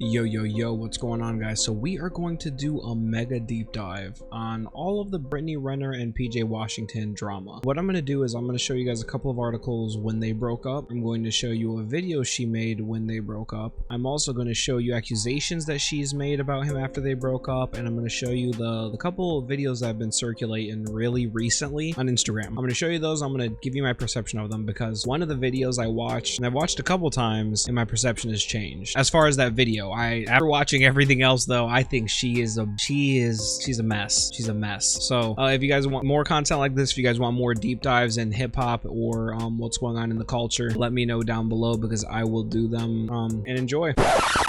Yo, what's going on, guys? So we are going to do a mega deep dive on all of the Brittany Renner and PJ Washington drama. What I'm going to do is I'm going to show you guys a couple of articles when they broke up. I'm going to show you a video she made when they broke up. I'm also going to show you accusations that she's made about him after they broke up, and I'm going to show you the couple of videos that have been circulating really recently on Instagram. I'm going to show you those. I'm going to give you my perception of them because one of the videos I watched, and I've watched a couple times, and my perception has changed. As far as that video, after watching everything else though, I think she's a mess. She's a mess. So if you guys want more content like this, if you guys want more deep dives in hip-hop or what's going on in the culture, let me know down below because I will do them and enjoy.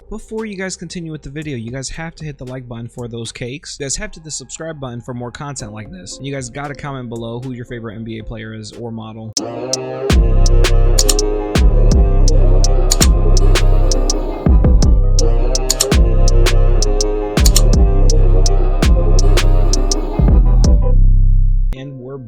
Before you guys continue with the video, you guys have to hit the like button for those cakes. You guys have to hit the subscribe button for more content like this. And you guys gotta comment below who your favorite NBA player is or model.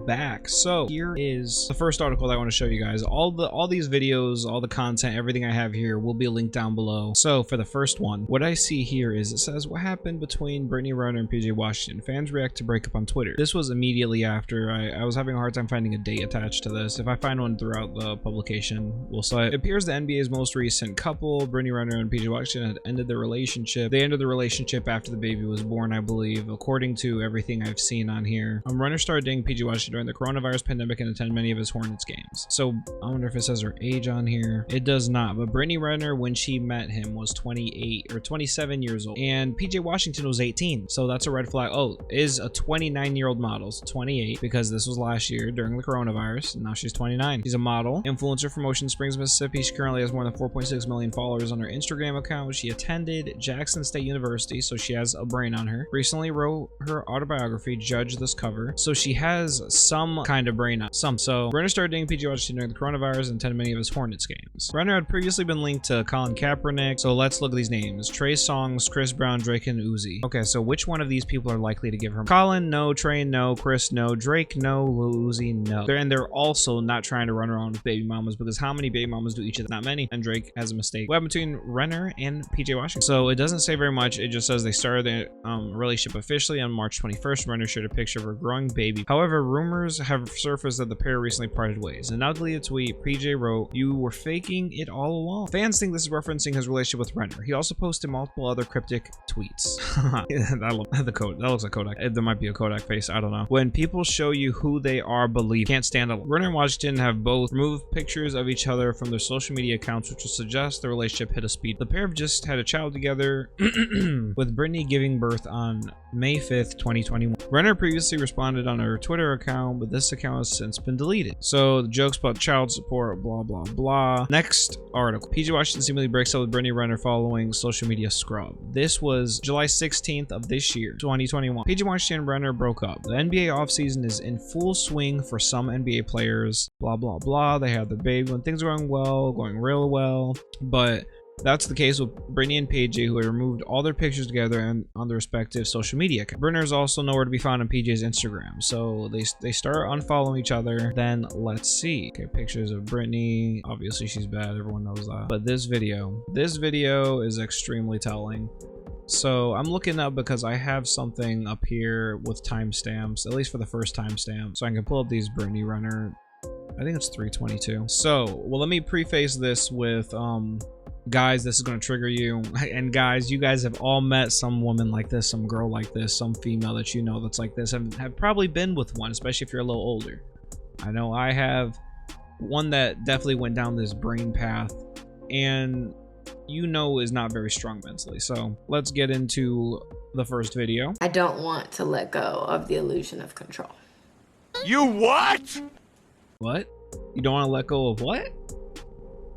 Back. So here is the first article that I want to show you guys. All these videos, all the content, everything I have here will be linked down below. So for the first one, what I see here is it says, what happened between Brittany Renner and PJ Washington? Fans react to breakup on Twitter. This was immediately after. I was having a hard time finding a date attached to this. If I find one throughout the publication, we'll say it appears the NBA's most recent couple, Brittany Renner and PJ Washington, had ended their relationship. They ended the relationship after the baby was born, I believe, according to everything I've seen on here. Renner started dating PJ Washington during the coronavirus pandemic and attended many of his Hornets games. So I wonder if it says her age on here. It does not, but Brittany Renner, when she met him, was 28 or 27 years old, and PJ Washington was 18. So that's a red flag. Oh, is a 29-year-old model, so 28, because this was last year during the coronavirus. Now she's 29. She's a model, influencer from Ocean Springs, Mississippi. She currently has more than 4.6 million followers on her Instagram account. She attended Jackson State University, so she has a brain on her. Recently wrote her autobiography, Judge This Cover. So she has some kind of brain on some. So Renner started dating PJ Washington during the coronavirus and attended many of his Hornets games. Renner had previously been linked to Colin Kaepernick. So let's look at these names: Trey Songz, Chris Brown, Drake, and Uzi. Okay, so which one of these people are likely to give her? Colin, no. Trey, no. Chris, no. Drake, no. Uzi, no. They're also not trying to run around with baby mamas, because how many baby mamas do each of them? Not many. And Drake has a mistake. What happened between Renner and PJ Washington? So it doesn't say very much. It just says they started their relationship officially on March 21st. Renner shared a picture of her growing baby. However, rumors have surfaced that the pair recently parted ways. And now deleted a tweet, PJ wrote, "You were faking it all along." Fans think this is referencing his relationship with Renner. He also posted multiple other cryptic tweets. That looks like Kodak. There might be a Kodak face, I don't know. When people show you who they are, believe. Can't stand it. Renner and Washington have both removed pictures of each other from their social media accounts, which would suggest the relationship hit a speed. The pair have just had a child together, with Brittany giving birth on May 5th, 2021. Renner previously responded on her Twitter account, but this account has since been deleted. So the jokes about child support, blah blah blah. Next article: PJ Washington seemingly breaks up with Brittany Renner following social media scrub. This was July 16th of this year, 2021. PJ Washington and Renner broke up. The NBA offseason is in full swing for some NBA players, blah blah blah. They had their baby when things are going well, going real well, but that's the case with Brittany and PJ, who had removed all their pictures together and on their respective social media accounts. Renner is also nowhere to be found on PJ's Instagram, so they start unfollowing each other. Then let's see. Okay, pictures of Brittany. Obviously she's bad, everyone knows that. But this video is extremely telling. So I'm looking up because I have something up here with timestamps, at least for the first timestamp, so I can pull up these Brittany Renner. I think it's 322. So, well, let me preface this with guys, this is going to trigger you, and guys, you guys have all met some woman like this, some girl like this, some female that you know that's like this, have probably been with one, especially if you're a little older. I know I have one that definitely went down this brain path, and you know is not very strong mentally. So let's get into the first video. I don't want to let go of the illusion of control. You what? What? You don't want to let go of what?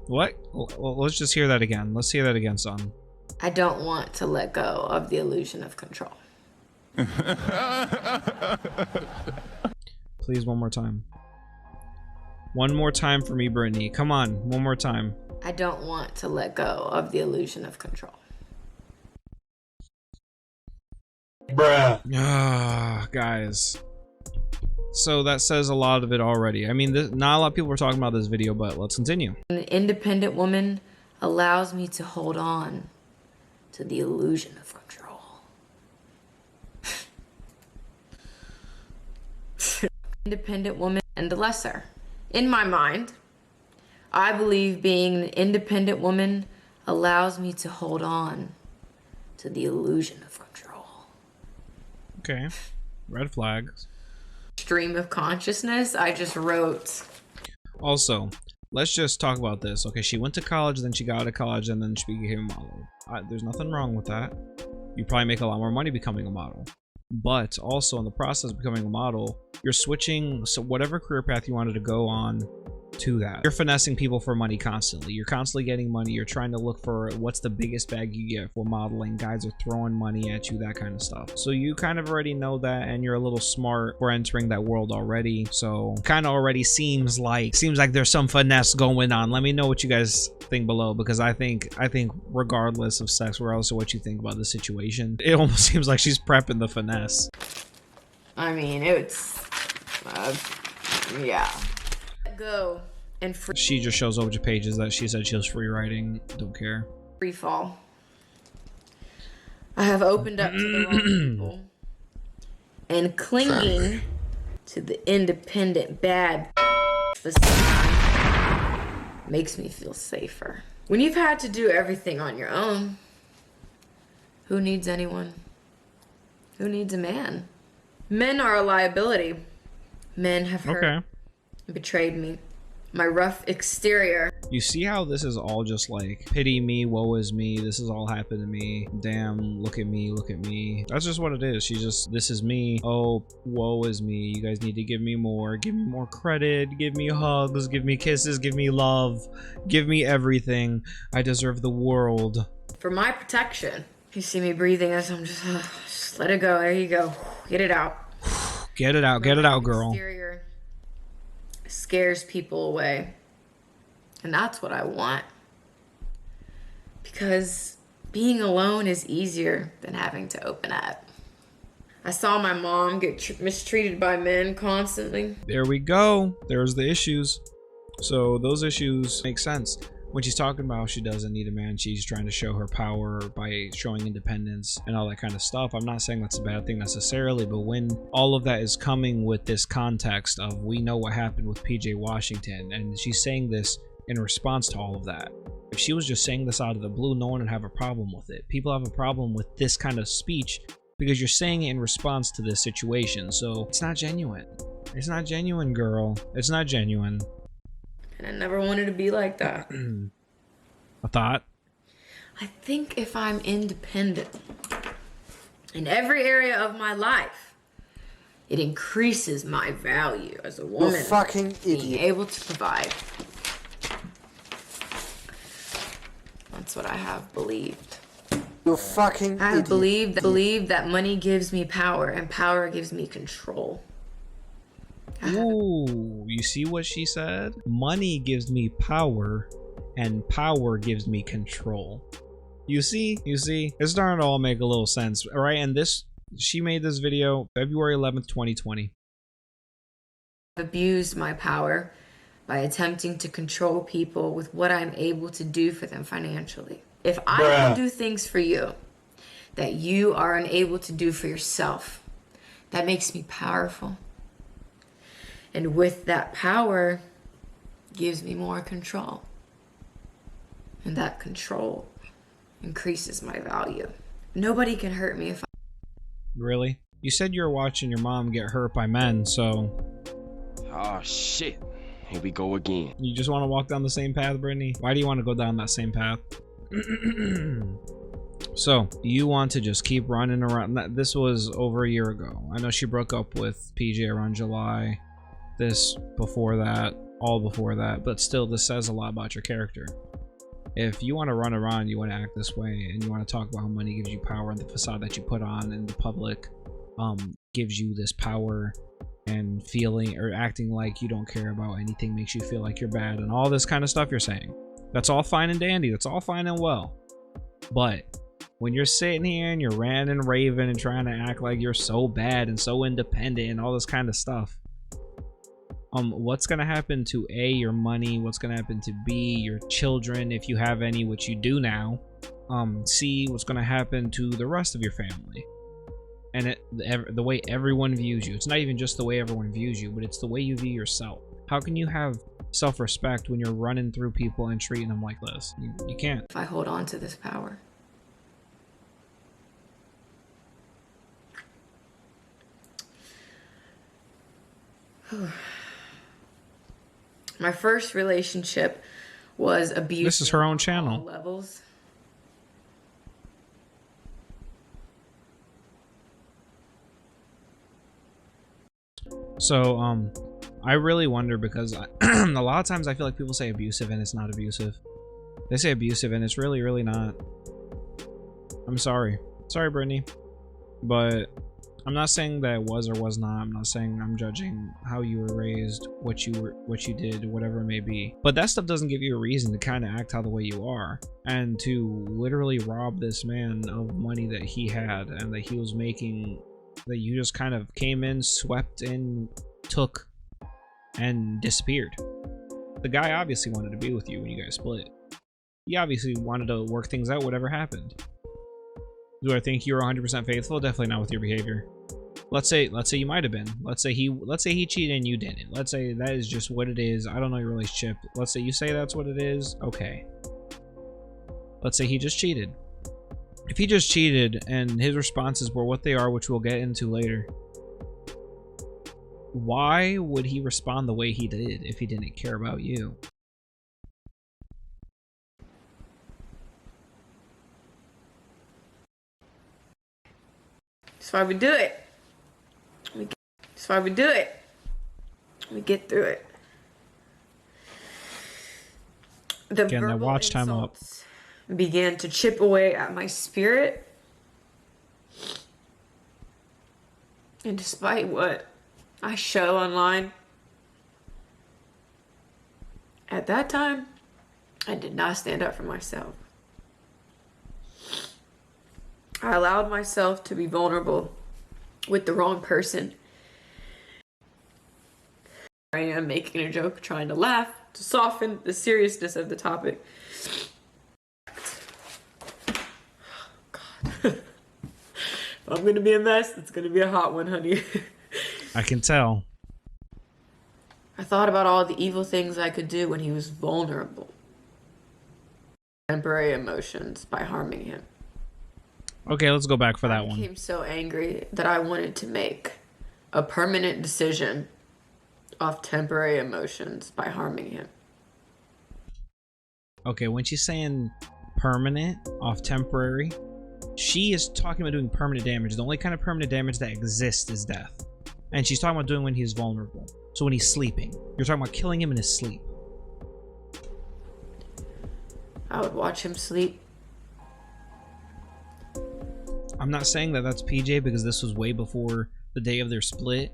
What? Well, let's just hear that again. Let's hear that again, son. I don't want to let go of the illusion of control. Please, one more time. One more time for me, Brittany. Come on, one more time. I don't want to let go of the illusion of control. Bruh. Ah, guys. So that says a lot of it already. I mean, not a lot of people were talking about this video, but let's continue. An independent woman allows me to hold on to the illusion of control. Independent woman and the lesser. In my mind, I believe being an independent woman allows me to hold on to the illusion of control. Okay. Red flags. Stream of consciousness, I just wrote. Also, let's just talk about this. Okay, she went to college, then she got out of college, and then she became a model. There's nothing wrong with that. You probably make a lot more money becoming a model. But also in the process of becoming a model, you're switching, so whatever career path you wanted to go on to that. You're finessing people for money constantly. You're constantly getting money. You're trying to look for what's the biggest bag you get for modeling. Guys are throwing money at you, that kind of stuff. So you kind of already know that, and you're a little smart for entering that world already. So kind of already seems like there's some finesse going on. Let me know what you guys think below, because I think regardless of sex, regardless of what you think about the situation, it almost seems like she's prepping the finesse. I mean, it's yeah. Go and she just shows a bunch of pages that she said she was free writing. Don't care. Free fall. I have opened up to the wrong people, and clinging to the independent bad facade makes me feel safer. When you've had to do everything on your own, who needs anyone? Who needs a man? Men are a liability. Men have hurt, betrayed me. My rough exterior. You see how this is all just like, pity me, woe is me, this has all happened to me, damn, look at me, look at me. That's just what it is. She just, this is me, oh, woe is me, you guys need to give me more credit, give me hugs, give me kisses, give me love, give me everything. I deserve the world. For my protection. You see me breathing as I'm just let it go. There you go. Get it out. Get it out, girl. Exterior scares people away, and that's what I want, because being alone is easier than having to open up. I saw my mom get mistreated by men constantly. There we go. There's the issues. So those issues make sense. When she's talking about how she doesn't need a man, she's trying to show her power by showing independence and all that kind of stuff. I'm not saying that's a bad thing necessarily, but when all of that is coming with this context of, we know what happened with PJ Washington, and she's saying this in response to all of that. If she was just saying this out of the blue, no one would have a problem with it. People have a problem with this kind of speech because you're saying it in response to this situation. So it's not genuine. It's not genuine, girl. It's not genuine. And I never wanted to be like that. A thought? I think if I'm independent in every area of my life, it increases my value as a woman. You're a fucking idiot. Being able to provide. That's what I have believed. You're fucking I idiot. believe that money gives me power, and power gives me control. Ooh, you see what she said? Money gives me power, and power gives me control. You see? It's starting to all make a little sense, all right? And she made this video February 11th, 2020. I've abused my power by attempting to control people with what I'm able to do for them financially. If I can do things for you that you are unable to do for yourself, that makes me powerful. And with that power, gives me more control. And that control increases my value. Nobody can hurt me if I... Really? You said you were watching your mom get hurt by men, so... Oh, shit. Here we go again. You just want to walk down the same path, Brittany? Why do you want to go down that same path? So, you want to just keep running around. This was over a year ago. I know she broke up with PJ around July. This before that, all before that, but still, this says a lot about your character. If you want to run around, you want to act this way, and you want to talk about how money gives you power, and the facade that you put on in the public gives you this power, and feeling or acting like you don't care about anything makes you feel like you're bad, and all this kind of stuff you're saying. That's all fine and dandy. That's all fine and well. But when you're sitting here and you're ranting and raving and trying to act like you're so bad and so independent and all this kind of stuff, what's gonna happen to A, your money? What's gonna happen to B, your children, if you have any, which you do now? see what's going to happen to the rest of your family. And the way everyone views you. It's not even just the way everyone views you, but it's the way you view yourself. How can you have self-respect when you're running through people and treating them like this? You can't. If I hold on to this power. My first relationship was abusive. This is her own on channel. all levels. So, I really wonder because a lot of times I feel like people say abusive and it's not abusive. They say abusive and it's really, really not. I'm sorry. Sorry, Brittany. But I'm not saying that it was or was not. I'm not saying I'm judging how you were raised, what you did, whatever it may be. But that stuff doesn't give you a reason to kind of act how the way you are. And to literally rob this man of money that he had and that he was making, that you just kind of came in, swept in, took, and disappeared. The guy obviously wanted to be with you when you guys split. He obviously wanted to work things out, whatever happened. Do I think you were 100% faithful? Definitely not with your behavior. Let's say you might have been. Let's say he cheated and you didn't. Let's say that is just what it is. I don't know your relationship. Let's say you say that's what it is. Okay. Let's say he just cheated. If he just cheated and his responses were what they are, which we'll get into later, why would he respond the way he did if he didn't care about you? That's why we do it. That's why we do it. We get through it. The Getting that watch time up. Began to chip away at my spirit. And despite what I show online, at that time, I did not stand up for myself. I allowed myself to be vulnerable with the wrong person. I am making a joke, trying to laugh, to soften the seriousness of the topic. God. If I'm gonna be a mess, it's gonna be a hot one, honey. I can tell. I thought about all the evil things I could do when he was vulnerable. Temporary emotions by harming him. Okay, let's go back for that I one. became so angry that I wanted to make a permanent decision off temporary emotions by harming him. Okay, when she's saying permanent off temporary, she is talking about doing permanent damage. The only kind of permanent damage that exists is death. And she's talking about doing when he's vulnerable. So when he's sleeping. You're talking about killing him in his sleep. I would watch him sleep. I'm not saying that that's PJ because this was way before the day of their split.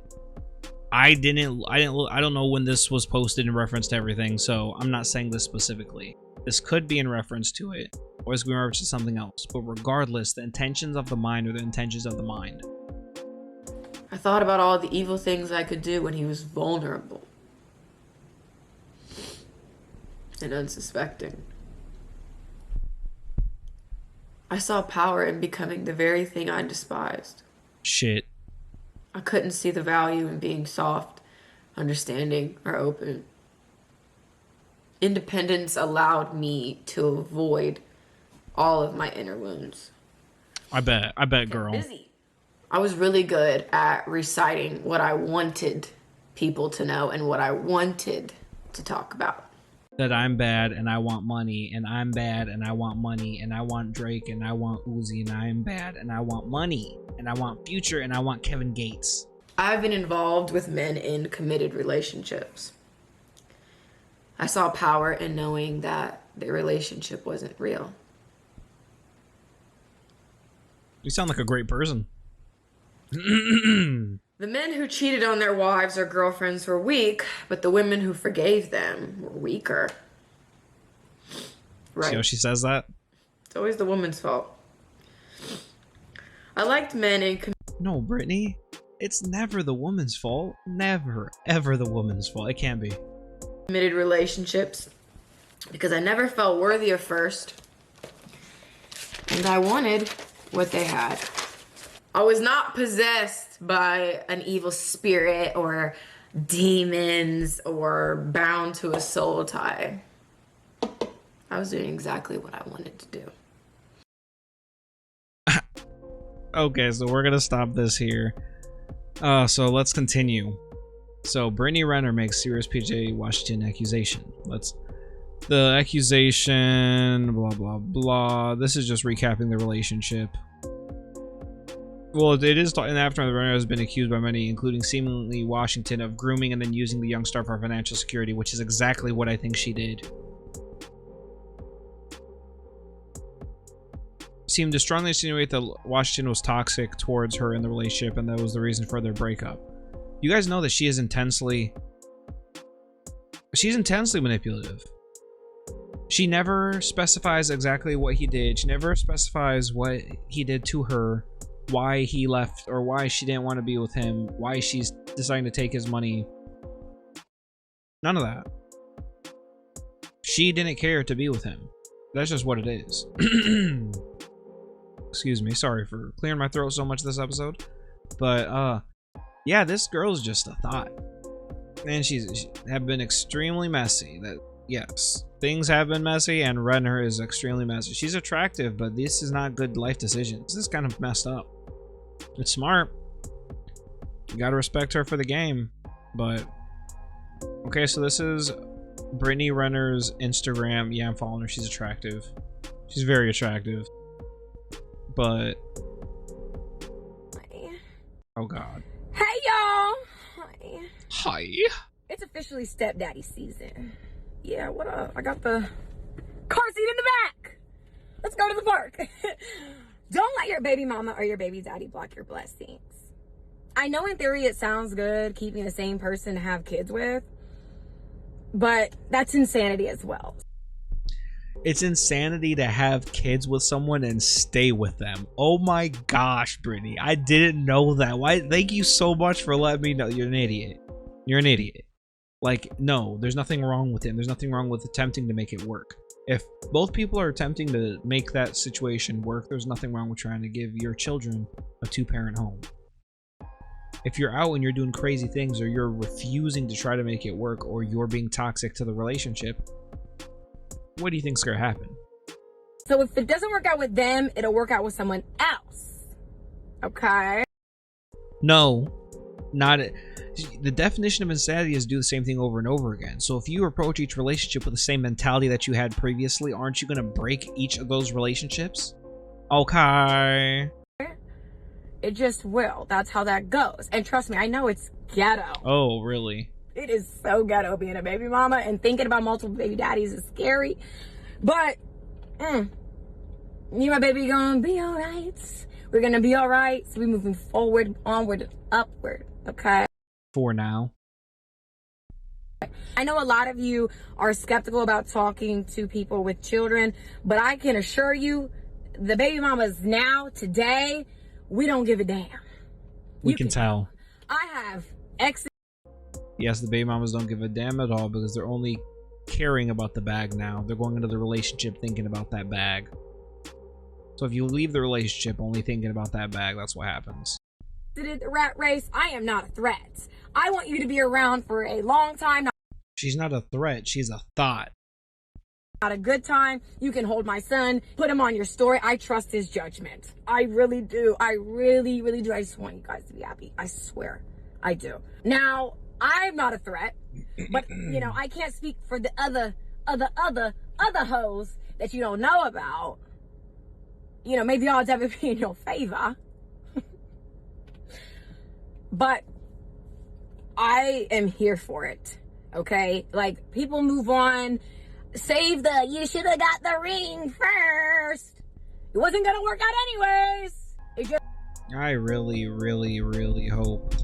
I don't know when this was posted in reference to everything, so I'm not saying this specifically. This could be in reference to it, or it's going to reference to something else. But regardless, the intentions of the mind are the intentions of the mind. I thought about all the evil things I could do when he was vulnerable and unsuspecting. I saw power in becoming the very thing I despised. Shit. I couldn't see the value in being soft, understanding, or open. Independence allowed me to avoid all of my inner wounds. I bet, girl. Busy. I was really good at reciting what I wanted people to know and what I wanted to talk about. That I'm bad and I want money, and I'm bad and I want money, and I want Drake and I want Uzi, and I'm bad and I want money, and I want Future and I want Kevin Gates. I've been involved with men in committed relationships. I saw power in knowing that the relationship wasn't real. You sound like a great person. The men who cheated on their wives or girlfriends were weak, but the women who forgave them were weaker. Right. See how she says that? It's always the woman's fault. I liked men in No, Brittany. It's never the woman's fault. Never, ever the woman's fault. It can't be. committed relationships because I never felt worthy of first. And I wanted what they had. I was not possessed by an evil spirit or demons or bound to a soul tie. I was doing exactly what I wanted to do. Okay, so we're gonna stop this here. So let's continue. So Brittany Renner makes serious PJ Washington accusation. The accusation, blah blah blah. This is just recapping the relationship. Well, it is in the aftermath. Renner has been accused by many, including seemingly Washington, of grooming and then using the young star for financial security, which is exactly what I think she did. Seemed to strongly insinuate that Washington was toxic towards her in the relationship, and that was the reason for their breakup. You guys know that she's intensely manipulative. She never specifies exactly what he did. She never specifies what he did to her, why he left, or why she didn't want to be with him, why she's deciding to take his money. None of that. She didn't care to be with him. That's just what it is. Excuse me, sorry for clearing my throat so much this episode. But yeah, this girl's just a thought. And she have been extremely messy. Yes, things have been messy, and Renner is extremely messy. She's attractive, but this is not good life decisions. This is kind of messed up. It's smart. You gotta respect her for the game. But okay, so this is Brittany Renner's Instagram. Yeah, I'm following her. She's attractive. She's very attractive. But oh god. Hey y'all. Hi. Hi. It's officially stepdaddy season. Yeah, what up? I got the car seat in the back. Let's go to the park. Don't let your baby mama or your baby daddy block your blessings. I know in theory it sounds good keeping the same person to have kids with, but that's insanity as well. It's insanity to have kids with someone and stay with them. Oh my gosh, Brittany. I didn't know that. Why? Thank you so much for letting me know. You're an idiot. You're an idiot. Like, no, there's nothing wrong with him. There's nothing wrong with attempting to make it work. If both people are attempting to make that situation work, there's nothing wrong with trying to give your children a two-parent home. If you're out and you're doing crazy things, or you're refusing to try to make it work, or you're being toxic to the relationship, what do you think's gonna happen? So if it doesn't work out with them, it'll work out with someone else. Okay? No, not it. The definition of insanity is do the same thing over and over again. So if you approach each relationship with the same mentality that you had previously, aren't you gonna break each of those relationships? Okay. It just will. That's how that goes. And trust me, I know it's ghetto. Oh, really? It is so ghetto being a baby mama, and thinking about multiple baby daddies is scary. But, me and my baby gonna be all right. We're gonna be all right. So we're moving forward, onward, upward, okay? For now. I know a lot of you are skeptical about talking to people with children, but I can assure you, the baby mamas now, today, we don't give a damn. We can tell. I have exes. Yes, the baby mamas don't give a damn at all, because they're only caring about the bag now. They're going into the relationship thinking about that bag. So if you leave the relationship only thinking about that bag, that's what happens. The rat race. I am not a threat. I want you to be around for a long time. She's not a threat. She's a thought. Not a good time. You can hold my son, put him on your story. I trust his judgment. I really do. I really, really do. I just want you guys to be happy. I swear. I do. Now, I'm not a threat, but you know, I can't speak for the other hoes that you don't know about. You know, maybe odds ever be in your favor. But I am here for it. Okay? Like, people move on. Save the, you should have got the ring first. It wasn't gonna work out anyways. I really, really, really hope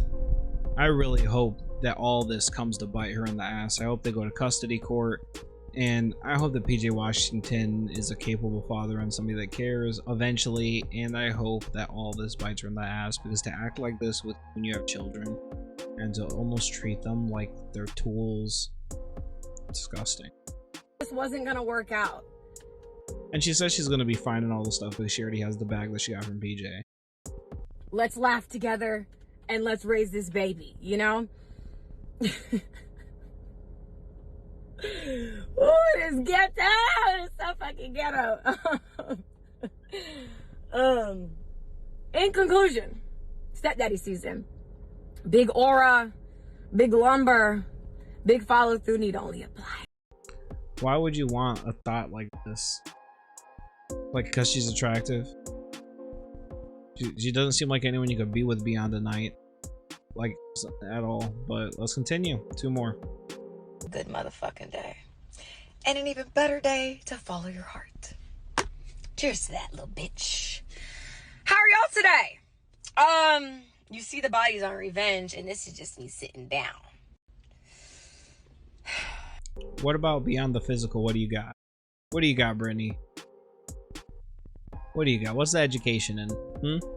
that all this comes to bite her in the ass. I hope they go to custody court, and I hope that PJ Washington is a capable father and somebody that cares eventually, and I hope that all this bites her in the ass, because to act like this when you have children and to almost treat them like they're tools, disgusting. This wasn't gonna work out. And she says she's gonna be finding all the stuff because she already has the bag that she got from PJ. Let's laugh together and let's raise this baby, you know? Oh, it's ghetto! It's so fucking ghetto. In conclusion, stepdaddy season. Big aura, big lumber, big follow through need only apply. Why would you want a thought like this? Like, because she's attractive? She doesn't seem like anyone you could be with beyond a night. Like, at all. But let's continue. 2 more. Good motherfucking day. And an even better day to follow your heart. Cheers to that, little bitch. How are y'all today? You see the bodies on Revenge, and this is just me sitting down. What about beyond the physical? What do you got? What do you got, Brittany? What do you got? What's the education in?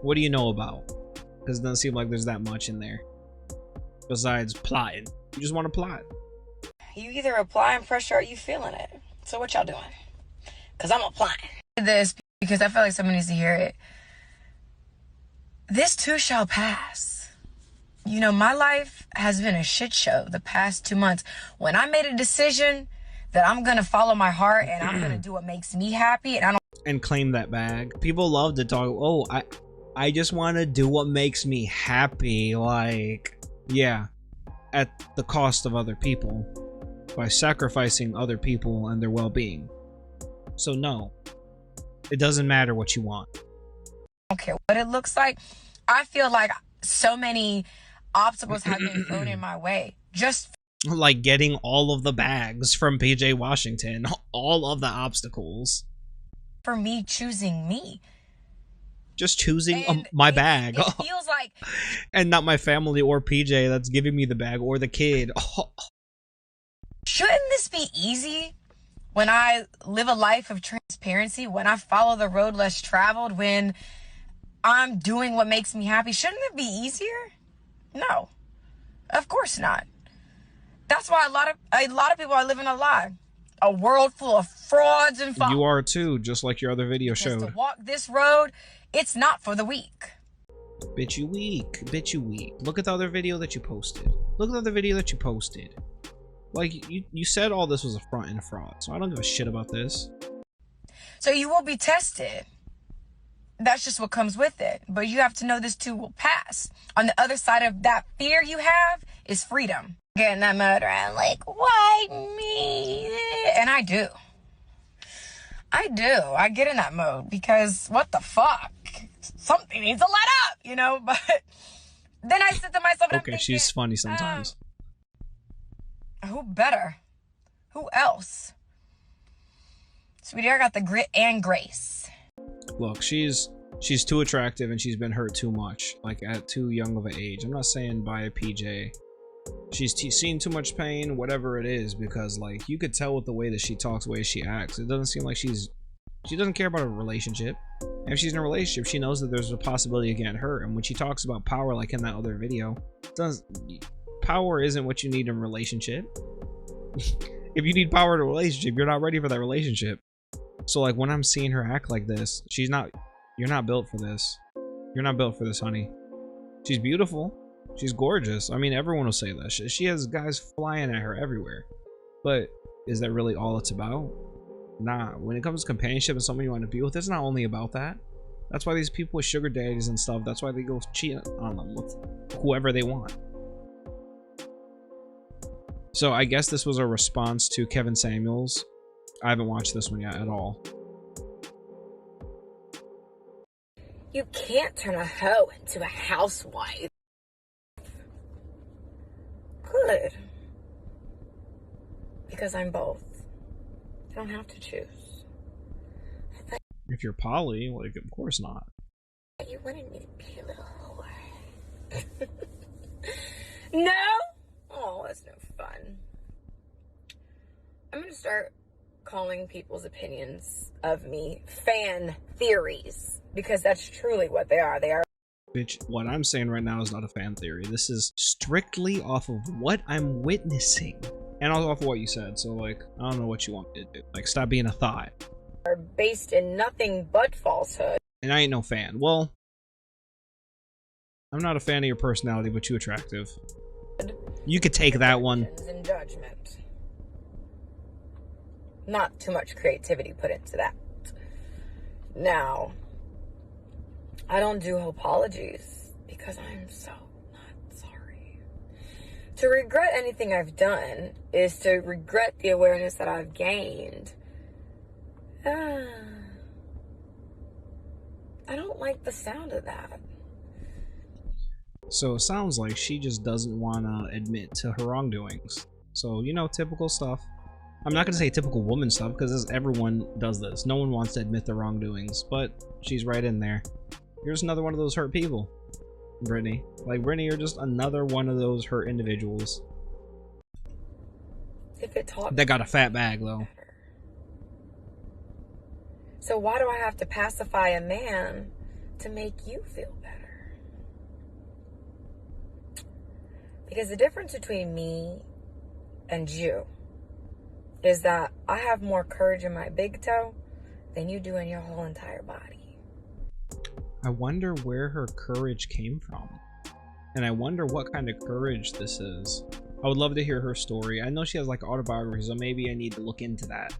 What do you know about? Because it doesn't seem like there's that much in there. Besides plotting. You just want to plot. You either applying pressure or you feeling it. So what y'all doing? Because I'm applying. This because I feel like someone needs to hear it. This too shall pass. You know, my life has been a shit show the past 2 months. When I made a decision that I'm going to follow my heart and I'm going to do what makes me happy and I don't... And claim that bag. People love to talk, oh, I just want to do what makes me happy. Like, yeah, at the cost of other people. By sacrificing other people and their well-being. So no, it doesn't matter what you want. I don't care what it looks like. I feel like so many obstacles have been thrown in my way. Just like getting all of the bags from PJ Washington. All of the obstacles. For me choosing me. Just choosing my bag. It feels like... And not my family or PJ that's giving me the bag or the kid. Shouldn't this be easy? When I live a life of transparency, when I follow the road less traveled, when I'm doing what makes me happy, shouldn't it be easier? No, of course not. That's why a lot of people are living a lie. A world full of frauds and You are too, just like your other video showed. To walk this road, it's not for the weak. Bitch, you weak. Bitch, you weak. Look at the other video that you posted. Look at the other video that you posted. Like, you said all this was a front and fraud, so I don't give a shit about this. So you will be tested. That's just what comes with it. But you have to know this too will pass. On the other side of that fear you have is freedom. Get in that mode where I'm like, why me? And I do. I get in that mode because what the fuck? Something needs to let up, you know? But then I sit to myself and okay, I'm thinking, she's funny sometimes. Who better? Who else? Sweetie, I got the grit and grace. Look, she's too attractive and she's been hurt too much, like at too young of an age. I'm not saying by a PJ. She's seen too much pain, whatever it is, because like you could tell with the way that she talks, the way she acts. It doesn't seem like she doesn't care about a relationship. And if she's in a relationship, she knows that there's a possibility of getting hurt. And when she talks about power, like in that other video, power isn't what you need in a relationship. If you need power in a relationship, you're not ready for that relationship. So like when I'm seeing her act like this, you're not built for this. You're not built for this, honey. She's beautiful. She's gorgeous. I mean, everyone will say that. She has guys flying at her everywhere. But is that really all it's about? Nah. When it comes to companionship and someone you want to be with, it's not only about that. That's why these people with sugar daddies and stuff, that's why they go cheat on them with whoever they want. So I guess this was a response to Kevin Samuels. I haven't watched this one yet at all. You can't turn a hoe into a housewife. Good. Because I'm both. I don't have to choose. If you're poly, like, of course not. You wanted me to be a little whore. No? Oh, that's no fun. I'm gonna start calling people's opinions of me fan theories, because that's truly what they are. They are. Bitch, what I'm saying right now is not a fan theory. This is strictly off of what I'm witnessing. And also off of what you said. So, like, I don't know what you want me to do. Like, stop being a thought. are based in nothing but falsehood. And I ain't no fan. Well, I'm not a fan of your personality, but you attractive. You could take that one. And judgment. Not too much creativity put into that. Now, I don't do apologies because I'm so not sorry. To regret anything I've done is to regret the awareness that I've gained. I don't like the sound of that. So it sounds like she just doesn't want to admit to her wrongdoings. So, you know, typical stuff. I'm not going to say typical woman stuff because everyone does this. No one wants to admit their wrongdoings, but she's right in there. Here's another one of those hurt people, Brittany. Like, Brittany, you're just another one of those hurt individuals. If it taught that got a fat bag, though. So why do I have to pacify a man to make you feel better? Because the difference between me and you is that I have more courage in my big toe than you do in your whole entire body. I wonder where her courage came from. And I wonder what kind of courage this is. I would love to hear her story. I know she has like autobiography, so maybe I need to look into that.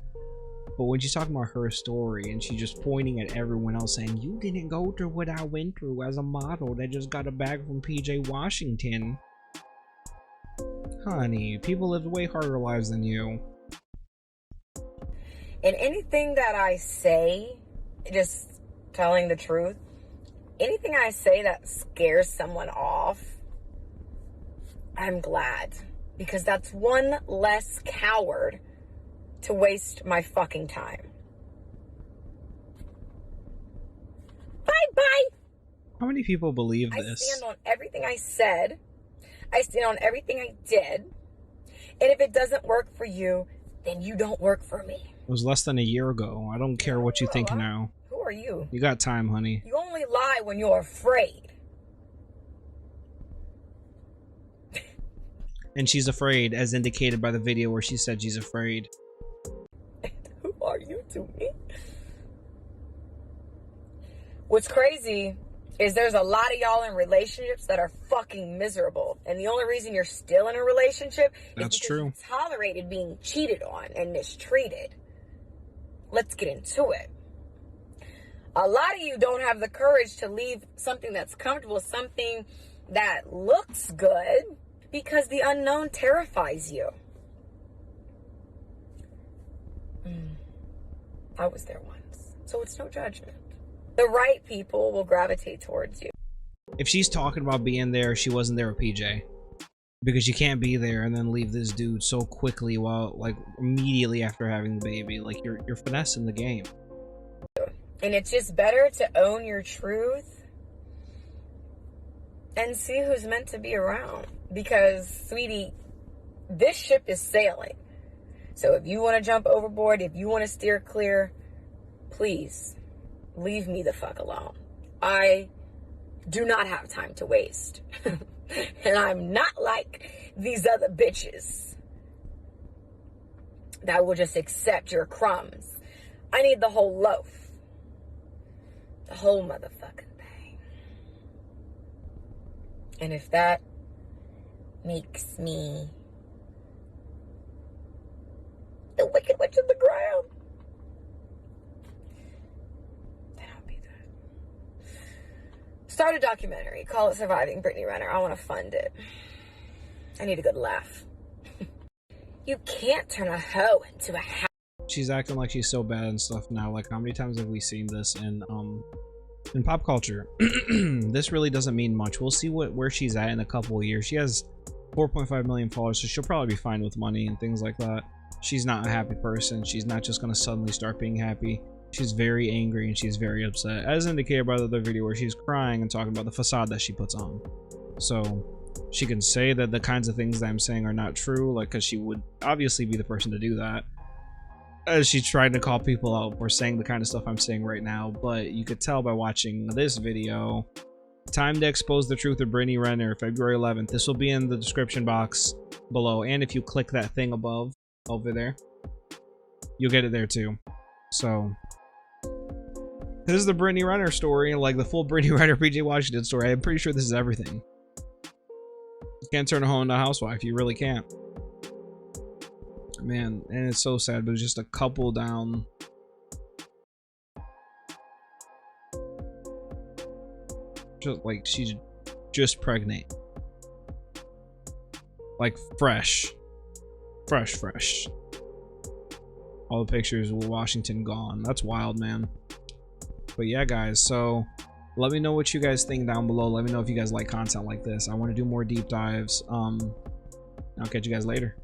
But when she's talking about her story and she's just pointing at everyone else saying, you didn't go through what I went through as a model that just got a bag from PJ Washington. Honey, people lived way harder lives than you. And anything that I say, just telling the truth, anything I say that scares someone off, I'm glad. Because that's one less coward to waste my fucking time. Bye-bye! How many people believe I this? stand on everything I said. I stand on everything I did. And if it doesn't work for you, then you don't work for me. It was less than a year ago. I don't care what you think now. Who are you? You got time, honey. You only lie when you're afraid. And she's afraid, as indicated by the video where she said she's afraid. Who are you to me? What's crazy is there's a lot of y'all in relationships that are fucking miserable. And the only reason you're still in a relationship is because you tolerated being cheated on and mistreated. Let's get into it. A lot of you don't have the courage to leave something that's comfortable, something that looks good, because the unknown terrifies you. I was there once, so it's no judgment. The right people will gravitate towards you. If she's talking about being there, she wasn't there with PJ. Because you can't be there and then leave this dude so quickly while, like, immediately after having the baby. Like, you're finessing the game. And it's just better to own your truth and see who's meant to be around. Because, sweetie, this ship is sailing. So if you want to jump overboard, if you want to steer clear, please leave me the fuck alone. I do not have time to waste. And I'm not like these other bitches that will just accept your crumbs. I need the whole loaf. The whole motherfucking thing. And if that makes me the wicked witch of the ground, then I'll be that. Start a documentary. Call it Surviving Brittany Renner. I want to fund it. I need a good laugh. You can't turn a hoe into a house. She's acting like she's so bad and stuff now. Like, how many times have we seen this in pop culture? This really doesn't mean much. We'll see where she's at in a couple of years. She has 4.5 million followers, so she'll probably be fine with money and things like that. She's not a happy person. She's not just going to suddenly start being happy. She's very angry and she's very upset, as indicated by the other video where she's crying and talking about the facade that she puts on. So she can say that the kinds of things that I'm saying are not true, like, because she would obviously be the person to do that, as she tried to call people out for saying the kind of stuff I'm saying right now. But you could tell by watching this video. Time to expose the truth of Brittany Renner, February 11th. This will be in the description box below, and if you click that thing above over there, you'll get it there too. So This is the Brittany Renner story, like the full Brittany Renner PJ Washington story. I'm pretty sure this is everything. You can't turn a hoe into a housewife. You really can't. Man, and it's so sad, but it's just a couple down. Just like she's just pregnant. Like fresh. All the pictures of Washington gone. That's wild, man. But yeah, guys, so let me know what you guys think down below. Let me know if you guys like content like this. I want to do more deep dives. I'll catch you guys later.